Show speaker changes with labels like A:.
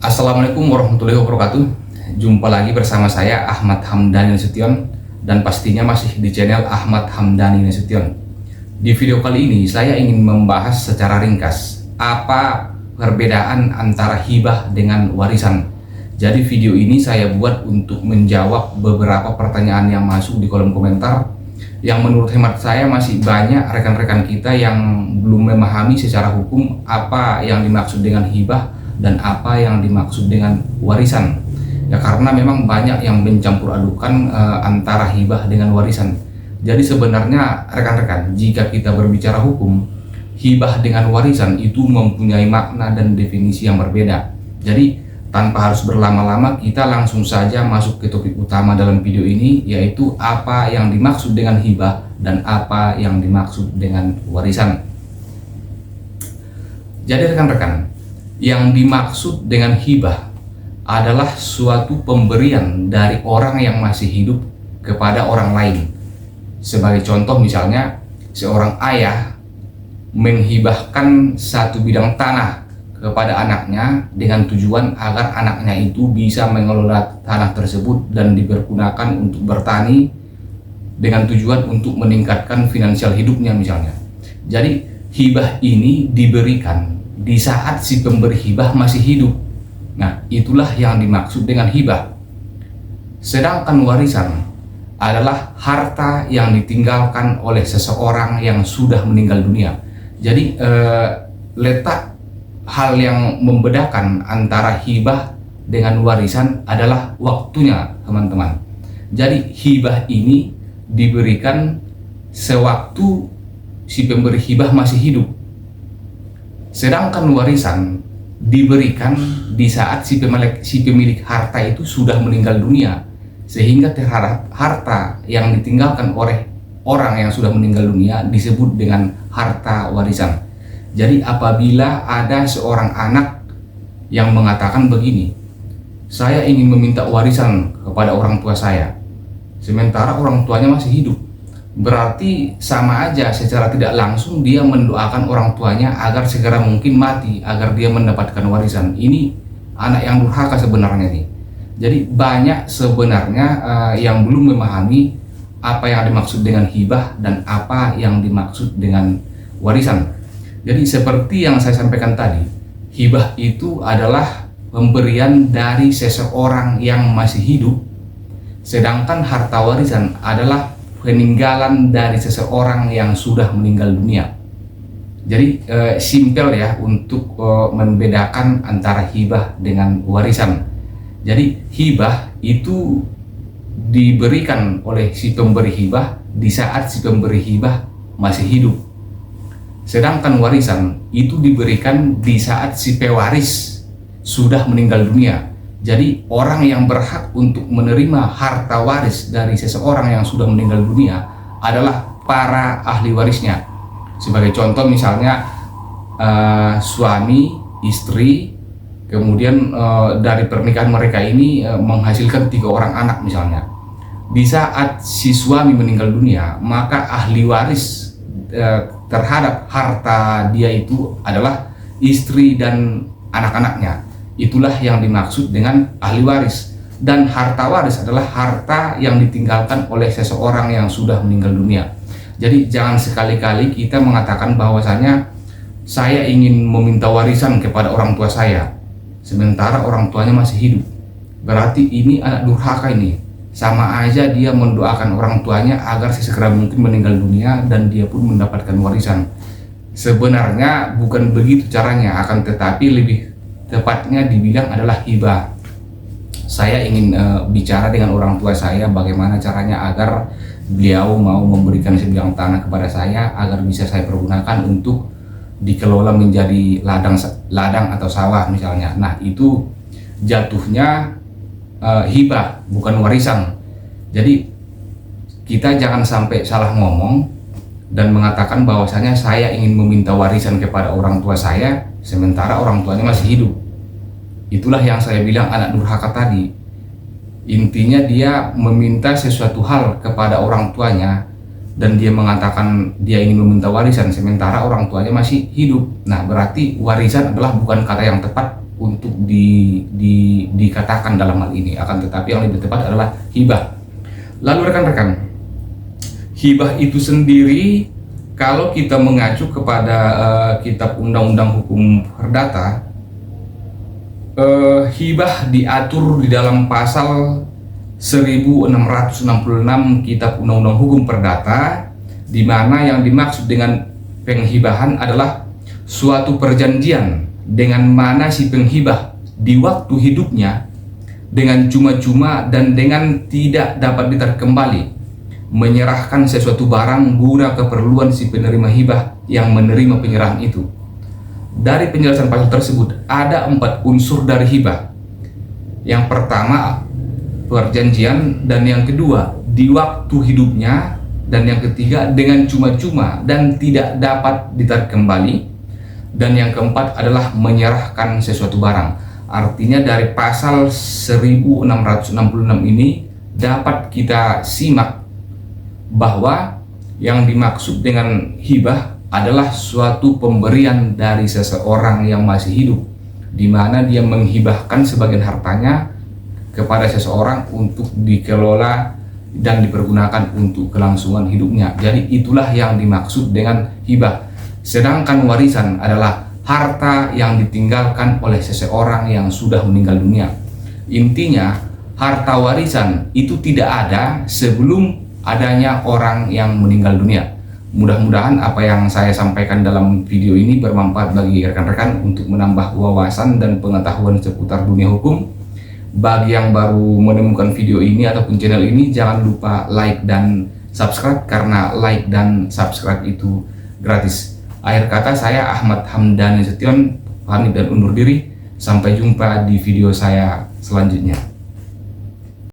A: Assalamualaikum warahmatullahi wabarakatuh. Jumpa lagi bersama saya Ahmad Hamdani Nasution, dan pastinya masih di channel Ahmad Hamdani Nasution. Di video kali ini saya ingin membahas secara ringkas apa perbedaan antara hibah dengan warisan. Jadi video ini saya buat untuk menjawab beberapa pertanyaan yang masuk di kolom komentar, yang menurut hemat saya masih banyak rekan-rekan kita yang belum memahami secara hukum apa yang dimaksud dengan hibah dan apa yang dimaksud dengan warisan. Ya, karena memang banyak yang mencampur adukan antara hibah dengan warisan. Jadi sebenarnya rekan-rekan, jika kita berbicara hukum, hibah dengan warisan itu mempunyai makna dan definisi yang berbeda. Jadi tanpa harus berlama-lama, kita langsung saja masuk ke topik utama dalam video ini, yaitu apa yang dimaksud dengan hibah dan apa yang dimaksud dengan warisan. Jadi rekan-rekan, yang dimaksud dengan hibah adalah suatu pemberian dari orang yang masih hidup kepada orang lain. Sebagai contoh misalnya, seorang ayah menghibahkan satu bidang tanah kepada anaknya dengan tujuan agar anaknya itu bisa mengelola tanah tersebut dan dipergunakan untuk bertani dengan tujuan untuk meningkatkan finansial hidupnya misalnya. Jadi hibah ini diberikan di saat si pemberi hibah masih hidup. Nah, itulah yang dimaksud dengan hibah. Sedangkan warisan adalah harta yang ditinggalkan oleh seseorang yang sudah meninggal dunia. Jadi letak hal yang membedakan antara hibah dengan warisan adalah waktunya, teman-teman. Jadi hibah ini diberikan sewaktu si pemberi hibah masih hidup. Sedangkan warisan diberikan di saat si pemilik harta itu sudah meninggal dunia, sehingga terhadap harta yang ditinggalkan oleh orang yang sudah meninggal dunia disebut dengan harta warisan. Jadi apabila ada seorang anak yang mengatakan begini, saya ingin meminta warisan kepada orang tua saya, sementara orang tuanya masih hidup, berarti sama aja secara tidak langsung dia mendoakan orang tuanya agar segera mungkin mati agar dia mendapatkan warisan. Ini anak yang durhaka sebenarnya nih. Jadi banyak sebenarnya yang belum memahami apa yang dimaksud dengan hibah dan apa yang dimaksud dengan warisan. Jadi seperti yang saya sampaikan tadi, hibah itu adalah pemberian dari seseorang yang masih hidup, sedangkan harta warisan adalah peninggalan dari seseorang yang sudah meninggal dunia. Jadi simpel ya untuk membedakan antara hibah dengan warisan. Jadi hibah itu diberikan oleh si pemberi hibah di saat si pemberi hibah masih hidup. Sedangkan warisan itu diberikan di saat si pewaris sudah meninggal dunia. Jadi orang yang berhak untuk menerima harta waris dari seseorang yang sudah meninggal dunia adalah para ahli warisnya. Sebagai contoh misalnya suami, istri, kemudian dari pernikahan mereka ini menghasilkan 3 orang anak misalnya. Di saat si suami meninggal dunia, maka ahli waris terhadap harta dia itu adalah istri dan anak-anaknya. Itulah yang dimaksud dengan ahli waris. Dan harta waris adalah harta yang ditinggalkan oleh seseorang yang sudah meninggal dunia. Jadi jangan sekali-kali kita mengatakan bahwasanya saya ingin meminta warisan kepada orang tua saya, sementara orang tuanya masih hidup. Berarti ini anak durhaka ini. Sama aja dia mendoakan orang tuanya agar sesegera mungkin meninggal dunia dan dia pun mendapatkan warisan. Sebenarnya bukan begitu caranya, akan tetapi lebih tepatnya dibilang adalah hibah. Saya ingin bicara dengan orang tua saya bagaimana caranya agar beliau mau memberikan sebidang tanah kepada saya agar bisa saya pergunakan untuk dikelola menjadi ladang atau sawah misalnya. Nah, itu jatuhnya hibah, bukan warisan. Jadi kita jangan sampai salah ngomong dan mengatakan bahwasanya saya ingin meminta warisan kepada orang tua saya sementara orang tuanya masih hidup. Itulah yang saya bilang anak durhaka tadi. Intinya dia meminta sesuatu hal kepada orang tuanya dan dia mengatakan dia ingin meminta warisan sementara orang tuanya masih hidup. Nah, berarti warisan adalah bukan kata yang tepat untuk dikatakan dalam hal ini, akan tetapi yang lebih tepat adalah hibah. Lalu rekan-rekan, hibah itu sendiri kalau kita mengacu kepada kitab Undang-Undang Hukum Perdata, hibah diatur di dalam pasal 1666 Kitab Undang-Undang Hukum Perdata, di mana yang dimaksud dengan penghibahan adalah suatu perjanjian dengan mana si penghibah di waktu hidupnya dengan cuma-cuma dan dengan tidak dapat ditarik kembali menyerahkan sesuatu barang guna keperluan si penerima hibah yang menerima penyerahan itu. Dari penjelasan pasal tersebut ada 4 unsur dari hibah. Yang pertama perjanjian, dan yang kedua di waktu hidupnya, dan yang ketiga dengan cuma-cuma dan tidak dapat ditarik kembali, dan yang keempat adalah menyerahkan sesuatu barang. Artinya dari pasal 1666 ini dapat kita simak bahwa yang dimaksud dengan hibah adalah suatu pemberian dari seseorang yang masih hidup, di mana dia menghibahkan sebagian hartanya kepada seseorang untuk dikelola dan dipergunakan untuk kelangsungan hidupnya. Jadi itulah yang dimaksud dengan hibah. Sedangkan warisan adalah harta yang ditinggalkan oleh seseorang yang sudah meninggal dunia. Intinya, harta warisan itu tidak ada sebelum adanya orang yang meninggal dunia. Mudah-mudahan apa yang saya sampaikan dalam video ini bermanfaat bagi rekan-rekan untuk menambah wawasan dan pengetahuan seputar dunia hukum. Bagi yang baru menemukan video ini ataupun channel ini, jangan lupa like dan subscribe, karena like dan subscribe itu gratis. Akhir kata, saya Ahmad Hamdani Setion pamit dan undur diri. Sampai jumpa di video saya selanjutnya.